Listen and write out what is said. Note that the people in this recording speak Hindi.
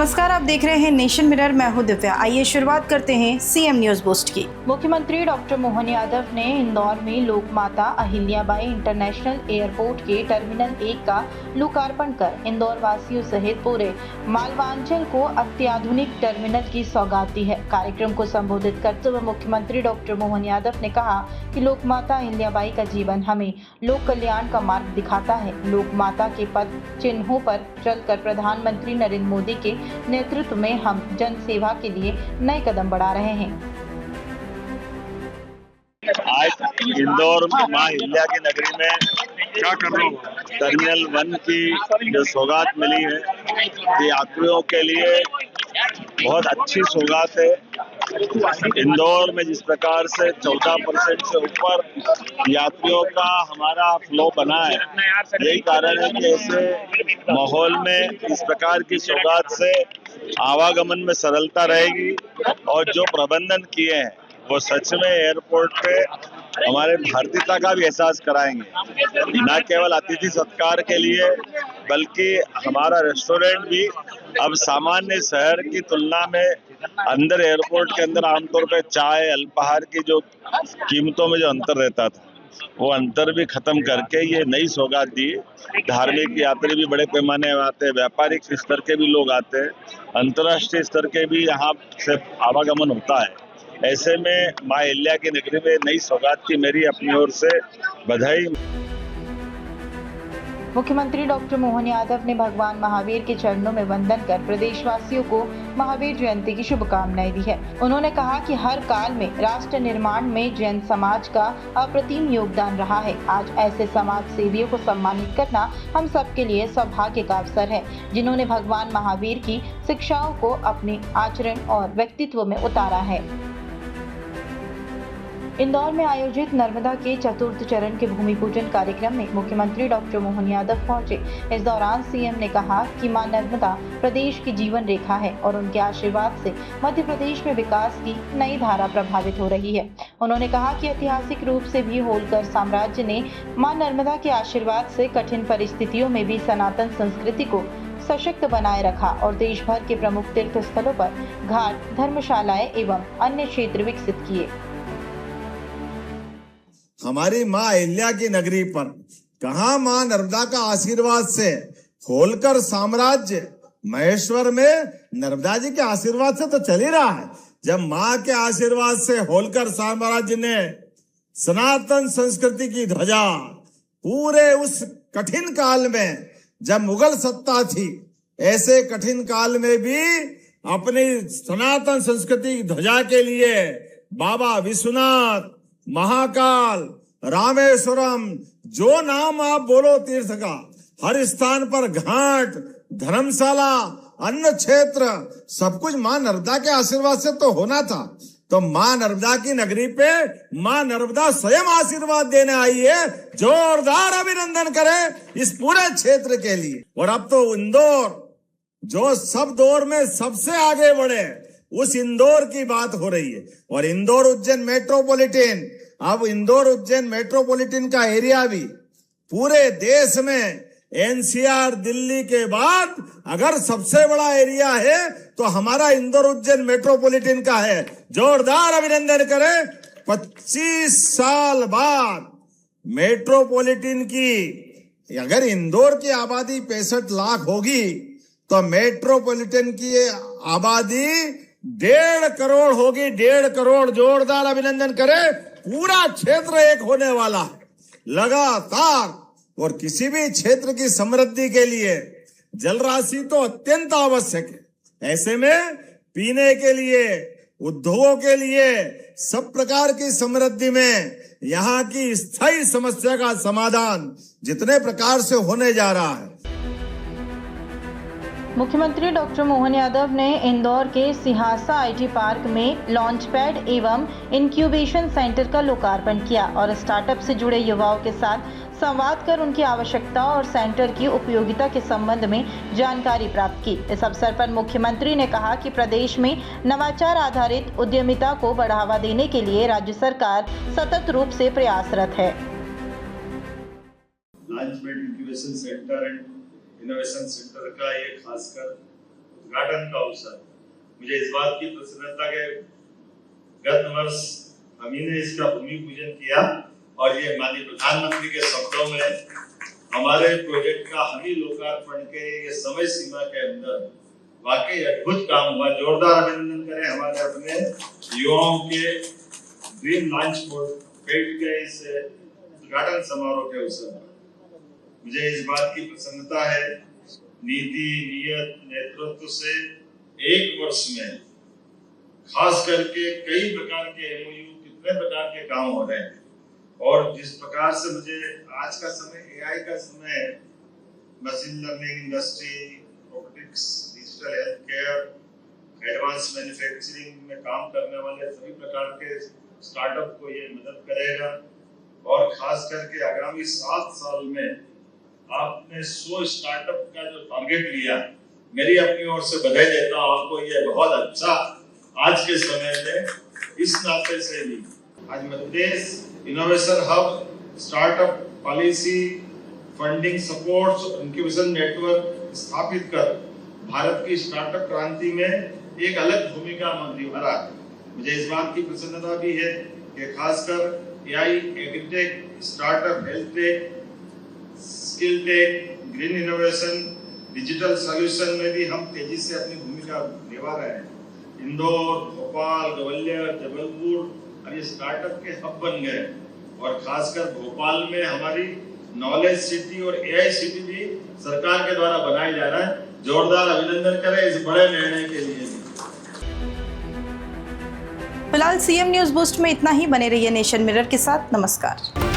नमस्कार, आप देख रहे हैं नेशन मिरर। मैं हूं दिव्या। आइए शुरुआत करते हैं सीएम न्यूज बूस्ट की। मुख्यमंत्री डॉक्टर मोहन यादव ने इंदौर में लोकमाता अहिल्याबाई इंटरनेशनल एयरपोर्ट के टर्मिनल 1 का लोकार्पण कर इंदौर वासियों सहित पूरे मालवांचल को अत्याधुनिक टर्मिनल की सौगात दी है। कार्यक्रम को संबोधित करते हुए मुख्यमंत्री डॉक्टर मोहन यादव ने कहा कि लोकमाता अहिल्याबाई का जीवन हमें लोक कल्याण का मार्ग दिखाता है। लोकमाता के पद चिन्हों पर चलकर प्रधानमंत्री नरेंद्र मोदी के नेतृत्व में हम जन सेवा के लिए नए कदम बढ़ा रहे हैं। आज इंदौर मां अहिल्या की नगरी में क्या कर रहा हूँ, टर्मिनल 1 की जो सौगात मिली है, ये यात्रियों के लिए बहुत अच्छी सौगात है। इंदौर में जिस प्रकार से 14% से ऊपर यात्रियों का हमारा फ्लो बना है, यही कारण है कि ऐसे माहौल में इस प्रकार की सौगात से आवागमन में सरलता रहेगी और जो प्रबंधन किए हैं वो सच में एयरपोर्ट पे हमारे भारतीयता का भी एहसास कराएंगे। न केवल अतिथि सत्कार के लिए बल्कि हमारा रेस्टोरेंट भी अब सामान्य शहर की तुलना में अंदर एयरपोर्ट के अंदर आमतौर पे चाय अल्पाहार की जो कीमतों में जो अंतर रहता था, वो अंतर भी खत्म करके ये नई सौगात दी। धार्मिक यात्री भी बड़े पैमाने में आते हैं, व्यापारिक स्तर के भी लोग आते हैं, अंतर्राष्ट्रीय स्तर के भी यहाँ से आवागमन होता है। ऐसे में मां अहिल्या की नगरी में नई सौगात की मेरी अपनी ओर से बधाई। मुख्यमंत्री डॉक्टर मोहन यादव ने भगवान महावीर के चरणों में वंदन कर प्रदेशवासियों को महावीर जयंती की शुभकामनाएं दी है। उन्होंने कहा कि हर काल में राष्ट्र निर्माण में जैन समाज का अप्रतिम योगदान रहा है। आज ऐसे समाज सेवियों को सम्मानित करना हम सबके लिए सौभाग्य का अवसर है, जिन्होंने भगवान महावीर की शिक्षाओं को अपने आचरण और व्यक्तित्व में उतारा है। इंदौर में आयोजित नर्मदा के चतुर्थ चरण के भूमि पूजन कार्यक्रम में मुख्यमंत्री डॉक्टर मोहन यादव पहुंचे। इस दौरान सीएम ने कहा कि मां नर्मदा प्रदेश की जीवन रेखा है और उनके आशीर्वाद से मध्य प्रदेश में विकास की नई धारा प्रभावित हो रही है। उन्होंने कहा कि ऐतिहासिक रूप से भी होलकर साम्राज्य ने मां नर्मदा के आशीर्वाद से कठिन परिस्थितियों में भी सनातन संस्कृति को सशक्त बनाए रखा और देश भर के प्रमुख तीर्थ स्थलों पर घाट, धर्मशालाएं एवं अन्य क्षेत्र विकसित किए। हमारी मां अहिल्या की नगरी पर कहा मां नर्मदा का आशीर्वाद से होलकर साम्राज्य, महेश्वर में नर्मदा जी के आशीर्वाद से तो चल ही रहा है। जब मां के आशीर्वाद से होलकर साम्राज्य ने सनातन संस्कृति की ध्वजा पूरे उस कठिन काल में, जब मुगल सत्ता थी, ऐसे कठिन काल में भी अपनी सनातन संस्कृति की ध्वजा के लिए बाबा विश्वनाथ, महाकाल, रामेश्वरम, जो नाम आप बोलो तीर्थ का, हर स्थान पर घाट, धर्मशाला, अन्न क्षेत्र, सब कुछ मां नर्मदा के आशीर्वाद से तो होना था। तो मां नर्मदा की नगरी पे मां नर्मदा स्वयं आशीर्वाद देने आई है। जोरदार अभिनंदन करें इस पूरे क्षेत्र के लिए। और अब तो इंदौर, जो सब दौर में सबसे आगे बढ़े, उस इंदौर की बात हो रही है। और इंदौर उज्जैन मेट्रोपॉलिटन, अब इंदौर उज्जैन मेट्रोपॉलिटन का एरिया भी पूरे देश में एनसीआर दिल्ली के बाद अगर सबसे बड़ा एरिया है तो हमारा इंदौर उज्जैन मेट्रोपॉलिटन का है। जोरदार अभिनंदन करें। 25 साल बाद मेट्रोपॉलिटन की, अगर इंदौर की आबादी 65 लाख होगी तो मेट्रोपॉलिटन की आबादी 1.5 करोड़ होगी। 1.5 करोड़। जोरदार अभिनंदन करें। पूरा क्षेत्र एक होने वाला है लगातार। और किसी भी क्षेत्र की समृद्धि के लिए जल राशि तो अत्यंत आवश्यक है। ऐसे में पीने के लिए, उद्योगों के लिए, सब प्रकार की समृद्धि में यहाँ की स्थायी समस्या का समाधान जितने प्रकार से होने जा रहा है। मुख्यमंत्री डॉक्टर मोहन यादव ने इंदौर के सिंहासा आईटी पार्क में लॉन्च पैड एवं इंक्यूबेशन सेंटर का लोकार्पण किया और स्टार्टअप से जुड़े युवाओं के साथ संवाद कर उनकी आवश्यकता और सेंटर की उपयोगिता के संबंध में जानकारी प्राप्त की। इस अवसर पर मुख्यमंत्री ने कहा कि प्रदेश में नवाचार आधारित उद्यमिता को बढ़ावा देने के लिए राज्य सरकार सतत रूप से प्रयासरत है। Launch pad incubation centre and innovation centre का ये खासकर उद्घाटन का अवसर। मुझे इस बात की प्रसन्नता के गत वर्ष हम ही ने इसका भूमि पूजन किया और ये माननीय प्रधानमंत्री के शब्दों में हमारे प्रोजेक्ट का हम ही लोकार्पण के ये समय सीमा के अंदर वाकई अद्भुत काम हुआ। जोरदार अभिनंदन करें हमारे अपने युवाओं के ड्रीम लॉन्च पैड के इस उद्घाटन समारोह के अवसर पर। मुझे इस बात की प्रसन्नता है नीति नियत नेतृत्व से एक वर्ष में खास करके कई प्रकार के एमओयू कितने प्रकार के काम हो रहे हैं और जिस प्रकार से मुझे आज का समय एआई का समय है, machine learning industry, robotics, digital health care, advance manufacturing में काम करने वाले सभी प्रकार के स्टार्टअप को ये मदद करेगा और खास करके आगामी 7 साल में आपने 100 स्टार्टअप का जो टारगेट लिया, मेरी अपनी ओर से बधाई देता हूँ आपको। ये बहुत अच्छा आज के समय में इस नाते से भी आज Madhya Pradesh innovation hub, startup policy, funding support, incubation network स्थापित कर भारत की स्टार्टअप क्रांति में एक अलग भूमिका निभा रहा है। मुझे इस बात की प्रसन्नता भी है कि खासकर AI, agritech, startup, health tech, skill tech, green innovation, digital solution में भी हम तेजी से अपनी भूमिका निभा रहे हैं। इंदौर, भोपाल, ग्वालियर, जबलपुर और ये स्टार्टअप के हब बन गए और खासकर भोपाल में हमारी नॉलेज सिटी और एआई सिटी भी सरकार के द्वारा बनाया जा रहा है। जोरदार अभिनंदन करें इस बड़े निर्णय के लिए। फिलहाल सीएम न्यूज बूस्ट में इतना ही। बने रहिए नेशन मिरर के साथ। नमस्कार।